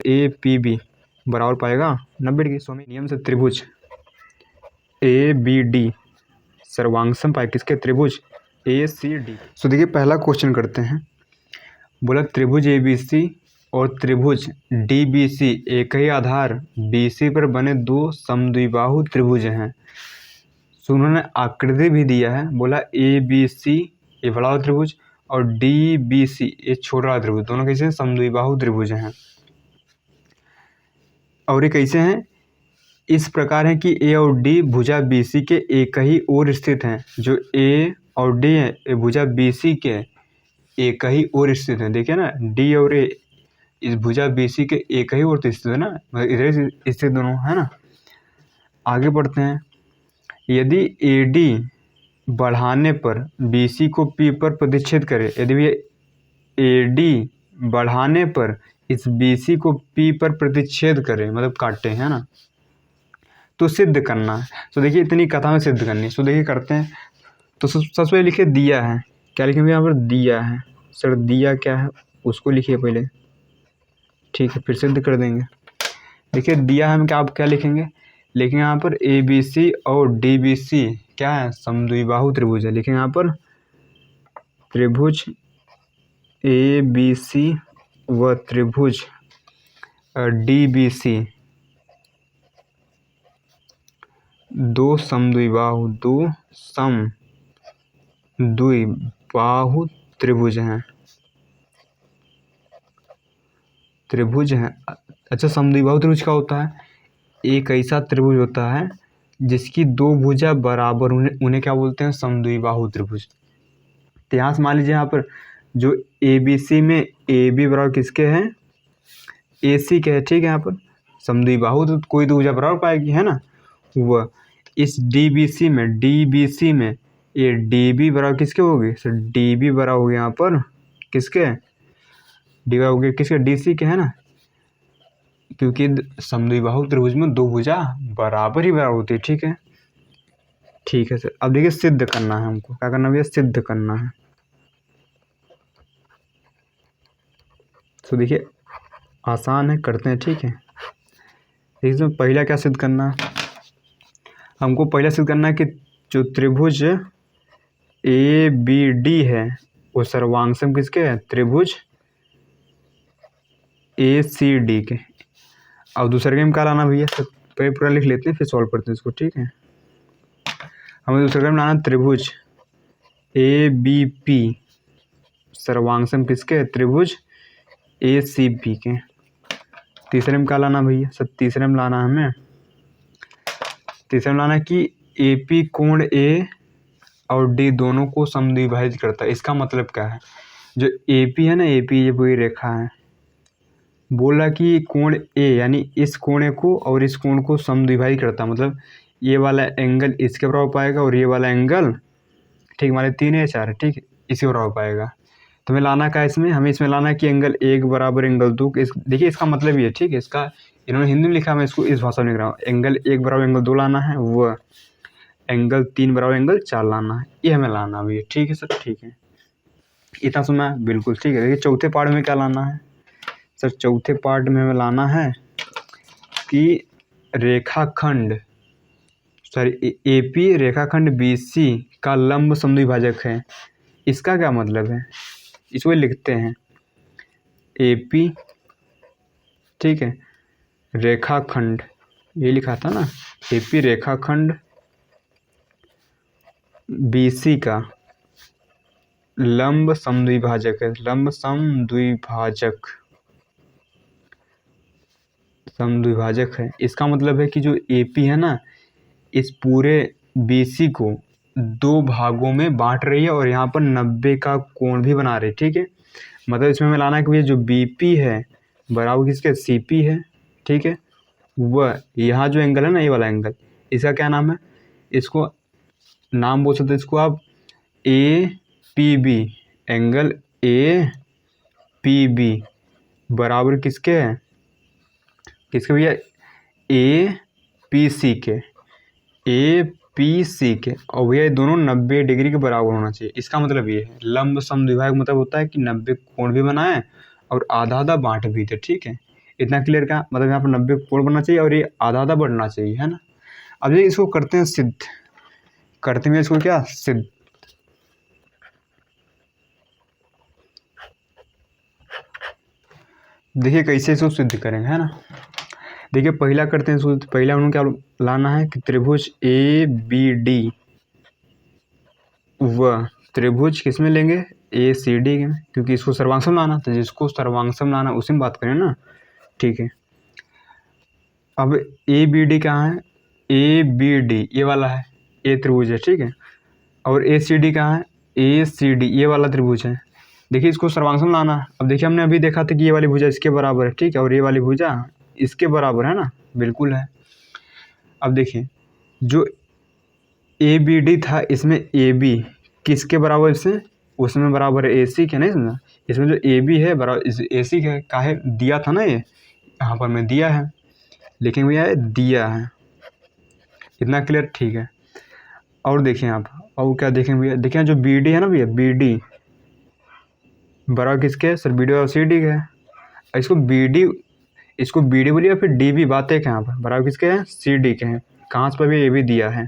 ए P B बराबर पाएगा 90 degree. स्वामी नियम से त्रिभुज ए बी डी सर्वांगसम पाए किसके, त्रिभुज ए सी डी। सो देखिए पहला क्वेश्चन करते हैं। बोला त्रिभुज ए बी सी और त्रिभुज डी बी सी एक ही आधार बी सी पर बने दो समद्विबाहु त्रिभुज हैं। सो उन्होंने आकृति भी दिया है। बोला ए बी सी ये बड़ा वाला त्रिभुज और डी बी सी ये छोटा वाला त्रिभुज, दोनों कैसे हैं, समद्विबाहु त्रिभुज हैं। और ये कैसे हैं, इस प्रकार है कि ए और डी भुजा बी सी के एक ही ओर स्थित हैं। जो ए और डी है ये भुजा बी सी के एक ही ओर स्थित है। देखिए ना, डी और ए इस भुजा बी सी के एक ही ओर स्थित है ना, मतलब इधर स्थित दोनों है ना। आगे बढ़ते हैं। यदि ए डी बढ़ाने पर बी सी को पी पर प्रतिच्छेद करे, यदि ए डी बढ़ाने पर इस बी सी को पी पर प्रतिच्छेद करे, मतलब काटे, है ना, तो सिद्ध करना है। तो देखिए इतनी कथा में सिद्ध करनी है। तो देखिए करते हैं। तो सबसे पहले लिखिए दिया है, क्या लिखेंगे यहाँ पर, दिया है। सर दिया क्या है उसको लिखिए पहले, ठीक है, फिर सिद्ध कर देंगे। देखिए दिया है, हम क्या लिखेंगे, लेकिन यहाँ पर ए बी सी और डी बी सी क्या है, समद्विबाहु त्रिभुज है। लिखेंगे यहाँ पर त्रिभुज ए बी सी व त्रिभुज डी बी सी दो समद्विबाहु त्रिभुज हैं। अच्छा, समद्विबाहु त्रिभुज क्या होता है, एक ऐसा त्रिभुज होता है जिसकी दो भुजा बराबर, उन्हें क्या बोलते हैं, समद्विबाहु त्रिभुज। तो यहाँ से मान लीजिए यहाँ पर जो ए बी सी में ए बी बराबर किसके हैं, ए सी के है, ठीक है। यहाँ पर समद्विबाहु तो कोई दो भुजा बराबर पाएगी, है ना। वह इस डी बी सी में ये डी बी बराबर किसके होगी, सर डी बी बराबर हो गया यहाँ पर किसके, डी बराबर हो गया किसके, डी सी के, है ना। क्योंकि समद्विबाहु त्रिभुज में दो भुजा बराबर ही बराबर होती है, ठीक है। ठीक है सर, अब देखिए सिद्ध करना है हमको, क्या करना भैया, सिद्ध करना है। तो देखिए आसान है, करते हैं, ठीक है। इसमें पहला क्या सिद्ध करना है, हमको पहला सिद्ध करना है कि जो त्रिभुज ए बी डी है वो सर्वांगसम किसके है, त्रिभुज ए सी डी के। अब दूसरे गेम क्या लाना भैया, सब पहले पूरा लिख लेते हैं फिर सॉल्व करते हैं इसको, ठीक है। हमें दूसरे गेम लाना त्रिभुज ए बी पी सर्वांगसम किसके है, त्रिभुज ए सी बी के। तीसरे में क्या लाना भैया, सब तीसरे में लाना हमें, तीसरे में लाना कि ए पी कोण ए और डी दोनों को समद्विभाजित करता है। इसका मतलब क्या है, जो ए पी है ना, ए पी ये पूरी रेखा है, बोला कि कोण ए यानी इस कोण को और इस कोण को समद्विभाजित करता है, मतलब ये वाला एंगल इसके बराबर पाएगा और ये वाला एंगल, ठीक, हमारे 3 या 4 है, ठीक, इसके बराबर पाएगा। तो हमें लाना क्या है इसमें, हमें इसमें लाना है कि एंगल 1 बराबर एंगल 2। देखिए इसका मतलब ये, ठीक है, इसका इन्होंने हिंदी में लिखा, मैं इसको इस भाषा में लिख रहा हूँ। एंगल 1 बराबर एंगल 2 लाना है, वह एंगल 3 बराबर एंगल 4 लाना है, ये हमें लाना भी है, ठीक है सर, ठीक है। इतना सुना है, बिल्कुल ठीक है। देखिए चौथे पार्ट में क्या लाना है सर, चौथे पार्ट में हमें लाना है कि रेखाखंड, सॉरी ए पी रेखाखंड बी सी का लंब समद्विभाजक है। इसका क्या मतलब है, इसको लिखते हैं ए पी, ठीक है, रेखाखंड, ये लिखा था ना, ए पी रेखाखंड बी सी का लंब समद्विभाजक है, लंब समद्विभाजक है। इसका मतलब है कि जो ए पी है ना, इस पूरे बी सी को 2 भागों में बांट रही है और यहाँ पर 90 का कोण भी बना रही है, ठीक है। मतलब इसमें हमें लाना है कि ये जो बी पी है बराबर किसके, सी पी है, ठीक है। वह यहाँ जो एंगल है ना, ये वाला एंगल, इसका क्या नाम है, इसको नाम बोल सकते हैं इसको आप A P B, angle A P B बराबर किसके है, किसके भैया, ए पी सी के, ए पी सी के, और भैया ये दोनों 90 डिग्री के बराबर होना चाहिए। इसका मतलब ये है लंब समद्विभाजक मतलब होता है कि 90 कोण भी बनाए और आधा आधा बांट भी थे, ठीक है। इतना क्लियर क्या, मतलब यहाँ पर 90 कोण बनना चाहिए और ये आधा आधा बढ़ना चाहिए, है ना। अब ये इसको करते हैं सिद्ध, करते हैं इसको क्या, सिद्ध। देखिए कैसे इसको सिद्ध करेंगे, है ना। देखिए पहला करते हैं सिद्ध। पहला उन्होंने क्या लाना है कि त्रिभुज ए बी डी व त्रिभुज किस में लेंगे, ए सी डी में, क्योंकि इसको सर्वांगसम लाना, तो जिसको सर्वांगसम लाना उसी में बात करें ना, ठीक है। अब ए बी डी कहाँ है, ए बी डी ये वाला है, ए त्रिभुज है, ठीक है। और ए सी डी कहाँ है, ए सी डी ये वाला त्रिभुज है। देखिए इसको सर्वांगसम लाना है। अब देखिए हमने अभी देखा था कि ये वाली भुजा इसके बराबर है, ठीक है, और ये वाली भुजा इसके बराबर है ना, बिल्कुल है। अब देखिए जो ए बी डी था, इसमें ए बी किसके बराबर, इससे उसमें बराबर है ए सी के, नहीं समझा। इसमें जो ए बी है बराबर ए सी का है, काहे दिया था ना, ये यहाँ पर मैं दिया है, लेकिन भैया ये दिया है, इतना क्लियर, ठीक है। और देखिए आप, और क्या देखें भैया, देखिए जो बी डी है ना भैया, बी डी बराबर किसके है सर, बी डी और सी डी के है। इसको बी डी बोलिए, फिर डी बी बात है यहाँ पर बराबर किसके हैं, सी डी के हैं। कहाँ पर भी ए बी दिया है,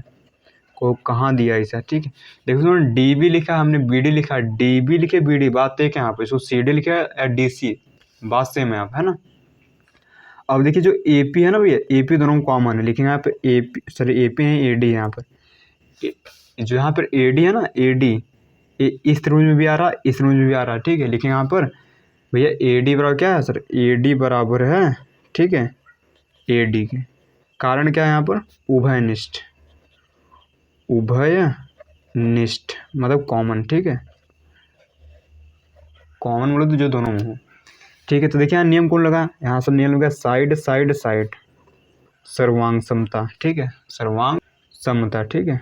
को कहाँ दिया ऐसा, ठीक है। देखो उन्होंने डी बी लिखा, हमने बी डी लिखा, डी बी लिखे बी डी बात एक यहाँ पर, इसको सी डी लिखा या डी सी बात सेम है यहाँ, है ना। अब देखिए जो ए पी है ना भैया, ए पी दोनों कॉमन है, लेकिन यहाँ पे A P sorry A P है, ए डी है यहाँ पर, जो यहाँ पर ए डी है ना, ए डी इस त्रिभुज में भी आ रहा, इस त्रिभुज में भी आ रहा, ठीक है। लेकिन यहाँ पर भैया ए डी बराबर क्या है सर, ए डी बराबर है, ठीक है, ए डी के। कारण क्या है यहाँ पर, उभयनिष्ठ, उभयनिष्ठ मतलब कॉमन, ठीक है, कॉमन बोले तो जो दोनों में हो, ठीक है। तो देखिए यहाँ नियम कौन लगा, यहाँ सब नियम लगा, साइड साइड साइड सर्वांग समता, ठीक है, सर्वांग समता, ठीक है,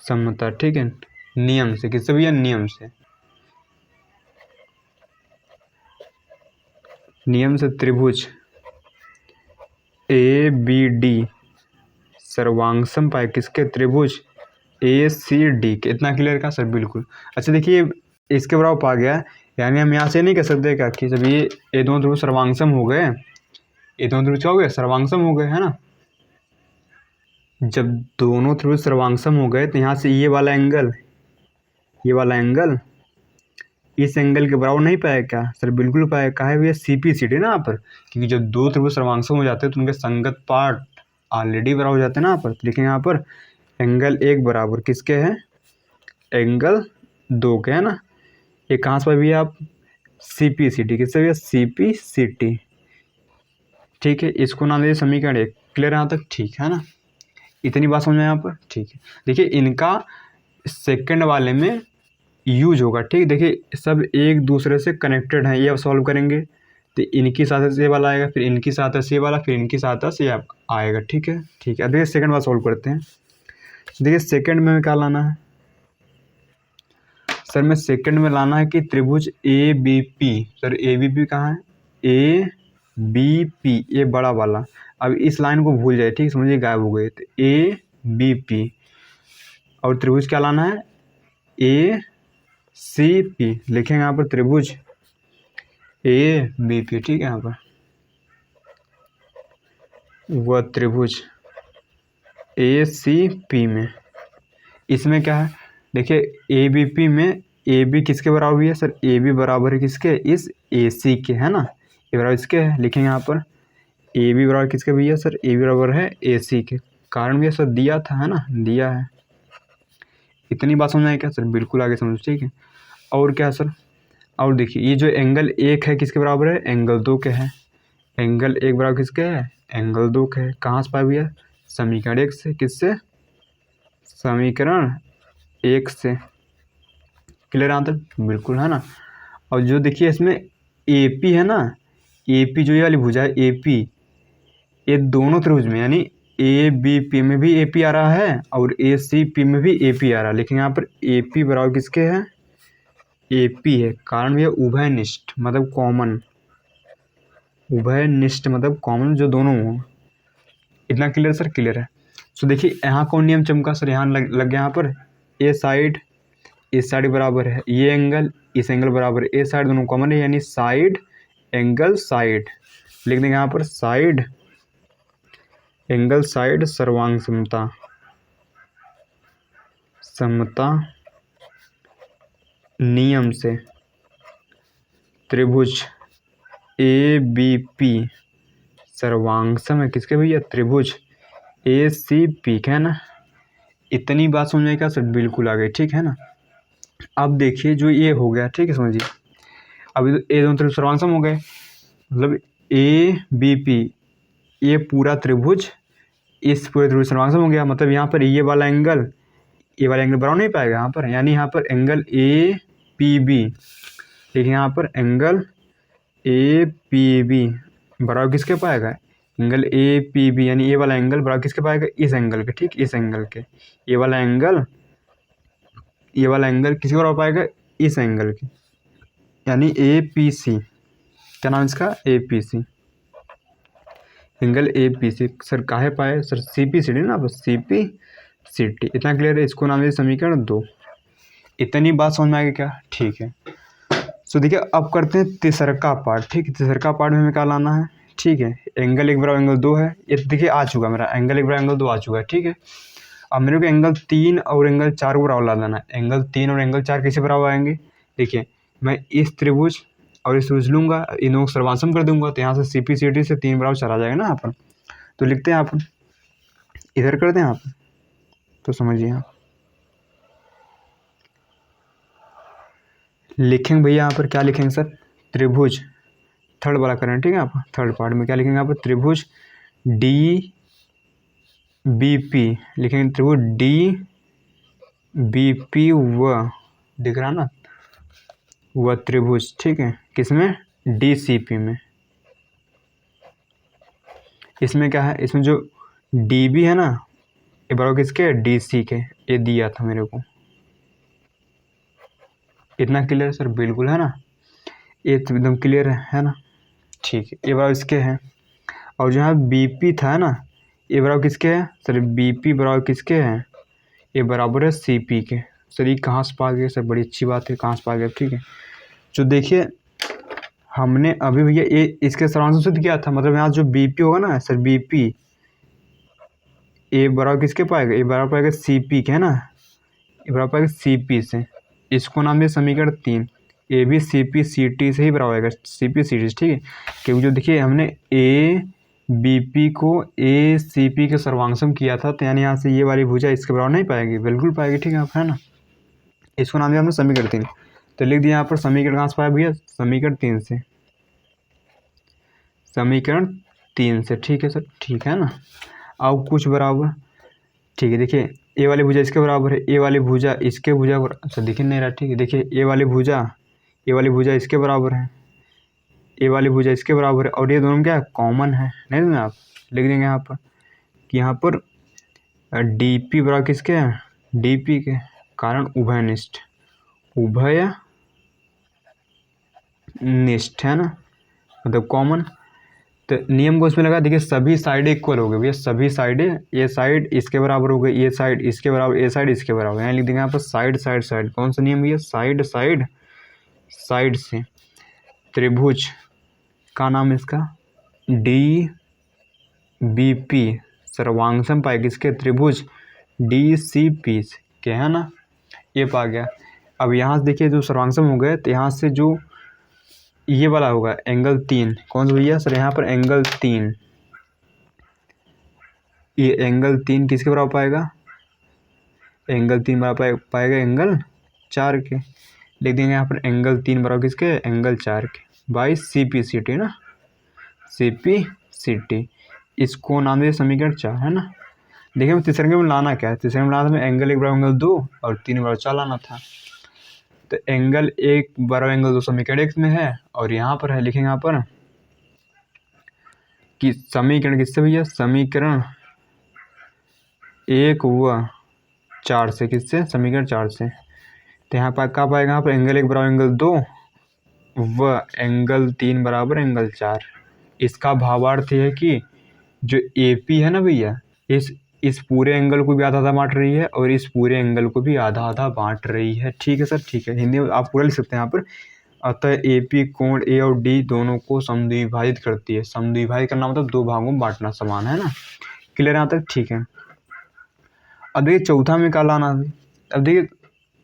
समता, ठीक है। नियम से, किससे भैया, नियम से, नियम से त्रिभुज ए बी डी सर्वांगसम पाए किसके, त्रिभुज ए सी डी के। इतना क्लियर का सर, बिल्कुल। अच्छा देखिए इसके बराबर पा गया, यानी हम यहाँ से नहीं कह सकते क्या कि जब ये दोनों त्रिभुज सर्वांगसम हो गए, ये दोनों त्रिभुज क्या हो गए, सर्वांगसम हो गए, है ना। जब दोनों त्रिभुज सर्वांगसम हो गए तो यहाँ से ये वाला एंगल, ये वाला एंगल इस एंगल के बराबर नहीं पाया क्या सर, बिल्कुल पाया। कहा है भैया सी पी सी डी ना यहाँ पर, क्योंकि जब दो त्रिभुज सर्वांगसम हो जाते हैं तो उनके संगत पार्ट ऑलरेडी बराबर हो जाते हैं ना यहाँ पर। लेकिन यहाँ पर एंगल एक बराबर किसके हैं, एंगल दो के, है ना। ये कहाँ से भैया आप, सी पी सी टी, किससे भैया, सी पी सी टी, ठीक है। इसको नाम दीजिए समीकरण एक। क्लियर यहाँ तक, ठीक है ना, इतनी बात समझ में यहाँ पर, ठीक है। देखिए इनका सेकंड वाले में यूज होगा, ठीक। देखिए सब एक दूसरे से कनेक्टेड हैं, ये अब सॉल्व करेंगे तो इनकी सहायता से ये वाला आएगा, फिर इनकी सहायता से ये वाला, फिर इनकी सहायता से ये आएगा, ठीक है, ठीक है। अब देखिए सेकंड बार सॉल्व करते हैं। देखिए सेकंड में क्या लाना है सर, में सेकंड में लाना है कि त्रिभुज A B P, sir A B P कहाँ है, ए बी पी ये बड़ा वाला। अब इस लाइन को भूल जाए, ठीक, समझिए गायब हो गए, तो ए बी पी और त्रिभुज क्या लाना है, ए सी पी लिखेंगे यहाँ पर, त्रिभुज ए बी पी, ठीक है। यहाँ पर वह त्रिभुज ए सी पी में, इसमें क्या है, देखिए ए बी पी में ए बी किसके बराबर भी है सर, ए बी बराबर है किसके, इस ए सी के, है ना, ये बराबर इसके है। लिखेंगे यहाँ पर ए बी बराबर किसके भैया सर, ए बी बराबर है ए सी के। कारण भी सर दिया था, है ना, दिया है। इतनी बात समझ आए क्या सर, बिल्कुल आगे समझ, ठीक है। और क्या सर, और देखिए ये जो एंगल एक है किसके बराबर है, एंगल दो के है। एंगल एक बराबर किसके है, एंगल दो के है। कहाँ से पाया भैया, समीकरण एक से, किससे, समीकरण एक से। क्लियर यहाँ तक, बिल्कुल, है ना। और जो देखिए इसमें ए पी है ना, ए पी जो ये वाली भुजा है ए पी, ये दोनों त्रिभुज में यानी ए बी पी में भी ए पी आ रहा है और ए सी पी में भी ए पी आ रहा है। लेकिन यहाँ पर ए पी बराबर किसके है, ए पी है। कारण भी है उभयनिष्ठ मतलब कॉमन, उभयनिष्ठ मतलब कॉमन जो दोनों हो। इतना क्लियर सर, क्लियर है। सो देखिए यहाँ कौन नियम चमका सर, यहाँ लग गया यहाँ पर, ए साइड इस साइड बराबर है, ये एंगल इस एंगल बराबर ए साइड दोनों कॉमन है, यानी साइड एंगल साइड लिख देंगे यहाँ पर, साइड एंगल साइड सर्वांग समता समता नियम से त्रिभुज ए बी पी सर्वांगसम है किसके भैया, त्रिभुज ए सी पी का है ना। इतनी बात समझ में क्या सर, बिल्कुल आ गई, ठीक है ना। अब देखिए जो ये हो गया, ठीक है, समझिए अभी तो ए दोनों त्रिभुज सर्वांगसम हो गए, मतलब ए बी पी ये पूरा त्रिभुज इस पूरे त्रिभुज सर्वांगसम हो गया, मतलब यहाँ पर ये वाला एंगल बराबर नहीं पाएगा यहाँ पर, यानी यहाँ पर एंगल ए पी बी, देखिए यहाँ पर एंगल ए पी बी बराबर किसके पाएगा, एंगल ए पी बी, यानी ये वाला एंगल बराबर किसके पाएगा, इस एंगल के, ठीक, इस एंगल के, ये वाला एंगल किसके बराबर पाएगा, इस एंगल के, यानी ए पी सी, क्या नाम इसका, A P C, angle A P C. Sir काहे पाए sir, C P C D ना, बस सी पी सी टी, इतना क्लियर है। इसको नाम है समीकरण 2। इतनी बात समझ में आएगी क्या, ठीक है। सो देखिए अब करते हैं तीसरा पार्ट, ठीक है। तीसरा पार्ट में हमें क्या लाना है, ठीक है, एंगल 1 बराबर एंगल 2 है, ये देखिए आ चुका मेरा एंगल 1 बराबर एंगल 2 आ चुका है, ठीक है। अब मेरे को एंगल 3 और एंगल 4 को बराबर ला देना है। एंगल 3 और एंगल 4 किसे बराबर आएंगे, देखिए मैं इस त्रिभुज और इस त्रिभुज लूँगा, इन दोनों को सर्वांसम कर दूंगा, तो यहाँ से सी पी सी टी से 3 बराबर 4 आ जाएगा ना यहाँ पर। तो लिखते हैं यहाँ पर, इधर कर दें यहाँ पर, तो समझिए आप लिखेंगे भैया यहाँ पर क्या लिखेंगे सर, त्रिभुज, थर्ड वाला करें, ठीक है। आप थर्ड पार्ट में क्या लिखेंगे यहाँ पर, त्रिभुज डी बी पी लिखेंगे, त्रिभुज डी बी पी व, दिख रहा ना, वह त्रिभुज, ठीक है, किसमें, डी सी पी में। इसमें क्या है, इसमें जो डी बी है ना, ये बराबर किसके, डी सी के, ये दिया था मेरे को। इतना क्लियर सर, बिल्कुल है ना, ये तो एकदम क्लियर है ना, ठीक है। ये बराबर इसके है, और जो यहाँ बी पी था ना, ये बराबर किसके है सर, बी पी बराबर किसके है, ये बराबर है सी पी के। सर ये कहाँ से पा गए सर, बड़ी अच्छी बात है, कहाँ से पा गए, ठीक है। जो देखिए हमने अभी भैया ये इसके सर्वांश सिद्ध किया था, मतलब यहाँ जो बी पी होगा ना सर, बी पी ये बराबर किसके पाएगा, ये बराबर पाएगा सी पी के, है ना, ये बराबर पाएगा सी पी से। इसको नाम दिया समीकरण 3। ए भी सी पी सी टी से ही बराबर आएगा, सी पी सी टी, ठीक है। क्योंकि जो देखिए हमने ए बी पी को ए सी पी के सर्वांगसम किया था, तो यानी यहाँ से ये वाली भुजा इसके बराबर नहीं पाएगी, बिल्कुल पाएगी, ठीक है, है ना। इसको नाम दिया हमने समीकरण 3, तो लिख दिया यहाँ पर समीकरण कहाँ से पाया भैया, समीकरण 3 से, समीकरण 3 से, ठीक है सर, ठीक है ना। अब कुछ बराबर, ठीक है, देखिए ए वाली भुजा इसके बराबर है, ए वाली भुजा इसके भुजा अच्छा दिख नहीं रहा, ठीक है, देखिए ए वाली भुजा इसके बराबर है, ए वाली भुजा इसके बराबर है, और ये दोनों क्या है, कॉमन है, नहीं ना, आप लिख देंगे यहाँ पर कि यहाँ पर डी पी बराबर किसके है, डी पी के, कारण उभयनिष्ठ है ना, मतलब कॉमन। तो नियम को उसमें लगा, देखिए सभी साइडें इक्वल हो गई भैया, सभी साइडें, ये साइड इसके बराबर हो गई, ये साइड इसके बराबर, ये साइड इसके बराबर, यहाँ लिख देंगे यहाँ पर साइड साइड साइड। कौन सा नियम भैया, साइड साइड साइड से त्रिभुज का नाम इसका डी बी पी सर्वांगसम पाए किसके, त्रिभुज डी सी पी के, है ना, ये पा गया। अब यहाँ से देखिए जो सर्वांगसम हो गए, तो यहाँ से जो ये वाला होगा एंगल 3, कौन सा भैया सर, यहाँ पर एंगल 3, ये एंगल 3 किसके बराबर पाएगा, एंगल 3 बराबर पाएगा एंगल 4 के। लिख देंगे यहाँ पर एंगल 3 बराबर किसके, एंगल 4 के, by C P C T ना, सी पी सी टी। इसको नाम दिया समीकरण 4, है ना। देखिए मैं तीसरे में लाना क्या है, तीसरे में लाना था एंगल 1 बराबर एंगल 2 और 3 बराबर 4 लाना था। तो एंगल 1 बराबर एंगल 2 समीकरण 1 में है, और यहाँ पर है, लिखेंगे यहाँ पर कि समीकरण किससे भैया, समीकरण 1 व 4 से, किससे, समीकरण 4 से। तो यहाँ पर क्या पाएगा, यहाँ पर एंगल 1 बराबर एंगल 2 व एंगल 3 बराबर एंगल 4। इसका भावार्थ है कि जो ए पी है ना भैया, इस इस पूरे एंगल को भी आधा आधा बांट रही है और इस पूरे एंगल को भी आधा आधा बांट रही है। ठीक है सर, ठीक है, हिंदी में आप पूरा लिख सकते हैं यहाँ पर। अतः AP कोण A और D दोनों को समद्विभाजित करती है। समद्विभाजित करना मतलब दो भागों में बांटना, समान है ना। क्लियर यहाँ तक? ठीक है। अब देखिए चौथा में क्या लाना है। अब देखिए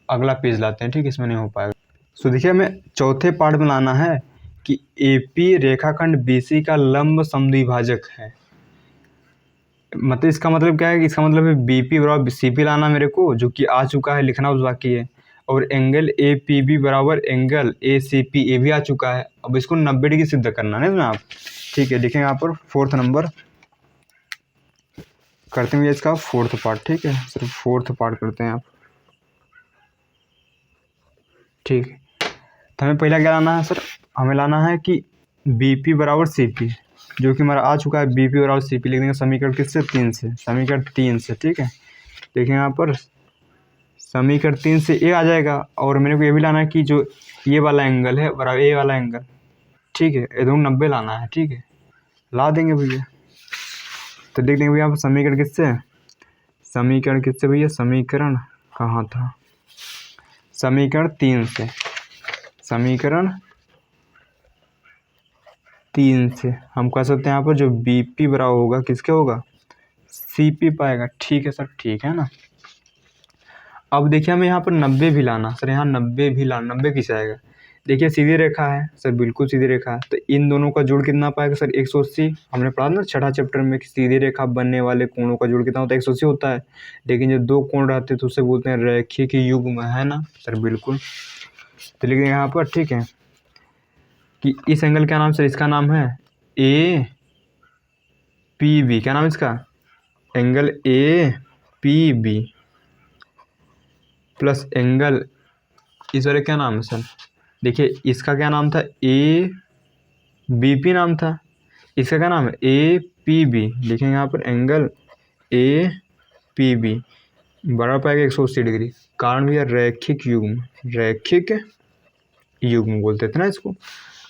अगला पेज लाते हैं, ठीक है, इसमें नहीं हो पाएगा। सो देखिए हमें चौथे पार्ट में लाना है कि AP रेखाखंड BC का लंब समद्विभाजक है। मतलब इसका मतलब क्या है कि इसका मतलब है BP बराबर CP लाना मेरे को, जो कि आ चुका है, लिखना उस बाकी है। और एंगल APB बराबर एंगल ACP, ये भी आ चुका है। अब इसको 90 डिग्री सिद्ध करना है इसमें आप। ठीक है, देखेंगे यहाँ पर 4th नंबर करते हैं इसका 4th पार्ट। ठीक है, सिर्फ 4th पार्ट करते हैं आप। ठीक है, तो हमें पहला क्या लाना है सर, हमें लाना है कि BP बराबर CP, जो कि हमारा आ चुका है। BP बराबर CP लिख देंगे समीकरण किससे, 3 से, समीकरण 3 से। ठीक है, देखें यहाँ पर समीकरण 3 से A आ जाएगा। और मेरे को ये भी लाना है कि जो ये वाला एंगल है बराबर A वाला एंगल। ठीक है, ये दोनों 90 लाना है। ठीक है, ला देंगे भैया। तो देख देंगे भैया समीकरण किससे, समीकरण किससे भैया, समीकरण कहाँ था, समीकरण 3 से, समीकरण 3 से हम कह सकते हैं यहाँ पर जो BP बराबर होगा किसके होगा, CP पाएगा। ठीक है सर, ठीक है ना। अब देखिए हमें यहाँ पर 90 भी लाना सर, यहाँ 90 भी लाना। 90 किस आएगा, देखिए सीधी रेखा है सर, बिल्कुल सीधी रेखा है। तो इन दोनों का जोड़ कितना पाएगा सर, 180। हमने पढ़ा ना छठा चैप्टर में कि सीधी रेखा बनने वाले कोणों का जोड़ कितना होता है, 180 होता है। लेकिन जब दो कोण रहते हैं तो उसे बोलते हैं रैखिक युग्म, है ना सर, बिल्कुल। तो लिखेंगे यहाँ पर, ठीक है, कि इस एंगल क्या नाम सर, इसका नाम है APB। क्या नाम है इसका, एंगल APB प्लस एंगल इस वाले क्या नाम है सर, देखिए इसका क्या नाम था, ABP नाम था। इसका क्या नाम है, APB। लिखेंगे यहाँ पर एंगल APB बराबर पाएगा 180 डिग्री। कारण भैया रैखिक युग्म, रैखिक युग्म बोलते थे ना इसको।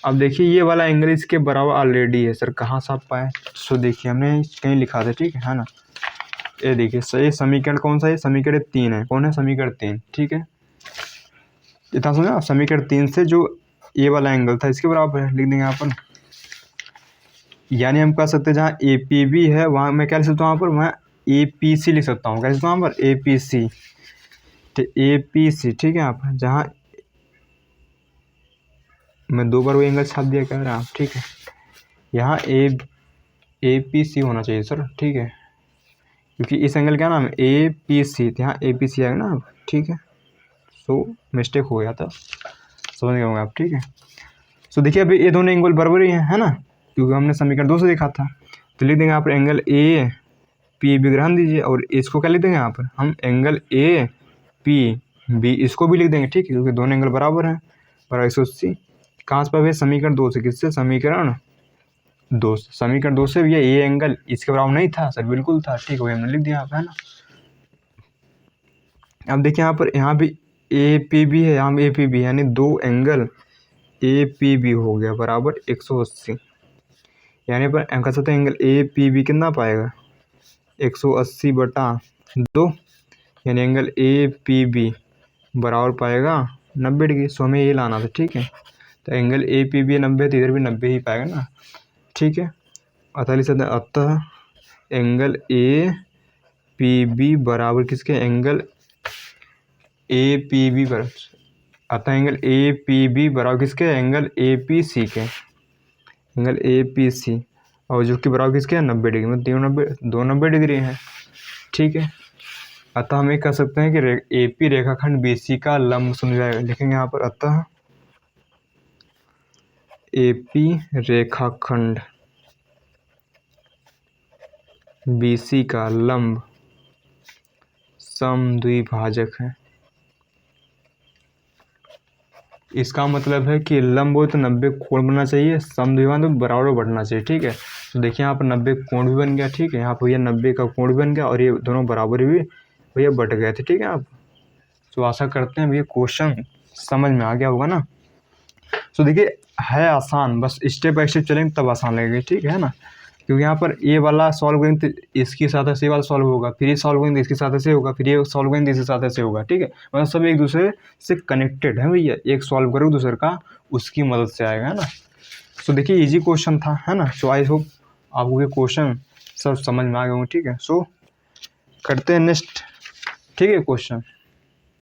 अब देखिए ये वाला एंगल इसके बराबर ऑलरेडी है सर, कहाँ से आप पाए, सो देखिए हमने कहीं लिखा था। ठीक है ना, ये देखिए सही समीकरण कौन सा है, समीकरण 3 है। कौन है, समीकरण 3। ठीक है, इतना समझा आप, समीकरण 3 से जो ये वाला एंगल था इसके बराबर है, लिख देंगे यहाँ पर। यानी हम कह सकते हैं जहाँ APB है वहाँ मैं क्या लिख सकता हूँ, वहाँ पर मैं APC लिख सकता हूँ। क्या लिख सकता हूँ वहाँ पर, APC। तो APC, ठीक है, आप जहाँ मैं 2 बार वो एंगल छाप दिया कह रहा हूँ। ठीक है, यहाँ APC होना चाहिए सर। ठीक है, क्योंकि इस एंगल क्या नाम है, APC, तो यहाँ APC आएगा ना। ठीक है, सो मिस्टेक हो गया था, समझ गए होंगे आप। ठीक है, सो देखिए अभी ये दोनों एंगल बराबर ही है ना, क्योंकि हमने समीकरण 2 से देखा था। तो लिख देंगे यहाँ पर एंगल APB ग्रहण दीजिए, और इसको क्या लिख देंगे यहाँ पर हम, एंगल APB, इसको भी लिख देंगे। ठीक है, क्योंकि दोनों एंगल बराबर हैं, बराबर 180। कहाँ से पाए, समीकरण 2 से। किससे, समीकरण 2 से। समीकरण 2 से भैया ये एंगल इसके बराबर नहीं था सर, बिल्कुल था। ठीक है, हमने लिख दिया यहाँ पर, है ना। अब देखिए यहाँ पर, यहाँ भी APB है, यहाँ भी APB, यानी दो एंगल APB हो गया बराबर 180। यानी पर हम कह सकते हैं एंगल APB कितना पाएगा, 180/2, यानी एंगल APB बराबर पाएगा 90 डिग्री। सो हमें ये लाना था। ठीक है, तो एंगल APB 90, तो इधर भी 90 ही पाएगा ना। ठीक है, अतः एंगल APB बराबर किसके, एंगल APB बराबर, अतः एंगल APB बराबर किसके, एंगल APC के, एंगल APC, और जो कि बराबर किसके, 90 डिग्री में, 290 डिग्री है। ठीक है, अतः हम ये कह सकते हैं कि AP रेखाखंड BC का लंब समझाएगा। लिखेंगे यहाँ पर, अतः AP रेखाखंड BC का लंब समद्विभाजक है। इसका मतलब है कि लंब हो तो 90 कोण बनना चाहिए, समद्विभाजक तो बराबर बढ़ना चाहिए। ठीक है, तो देखिए यहाँ पर 90 कोण भी बन गया। ठीक है, यहाँ पर भैया 90 का कोण भी बन गया, और ये दोनों बराबर भी भैया बढ़ गए थे। ठीक है, आप तो आशा करते हैं भैया क्वेश्चन समझ में आ गया होगा ना। तो देखिए है आसान, बस स्टेप बाय स्टेप चलेंगे तब आसान लगेगा। ठीक है ना, क्योंकि यहाँ पर ए वाला सॉल्व करेंगे तो इसकी सहायता से ये वाला सॉल्व होगा, फिर ये सॉल्व करेंगे तो इसकी सहायता से होगा, फिर ये सॉल्व करेंगे तो इसकी सहायता से होगा, ठीक है। मतलब सब एक दूसरे से कनेक्टेड है भैया, एक सॉल्व करोगे दूसरे का उसकी मदद से आएगा, है ना। सो देखिए इजी क्वेश्चन था, है ना। सो आई होप आपको ये क्वेश्चन सब समझ में आ गए होंगे, ठीक है। सो करते हैं नेक्स्ट, ठीक है, क्वेश्चन।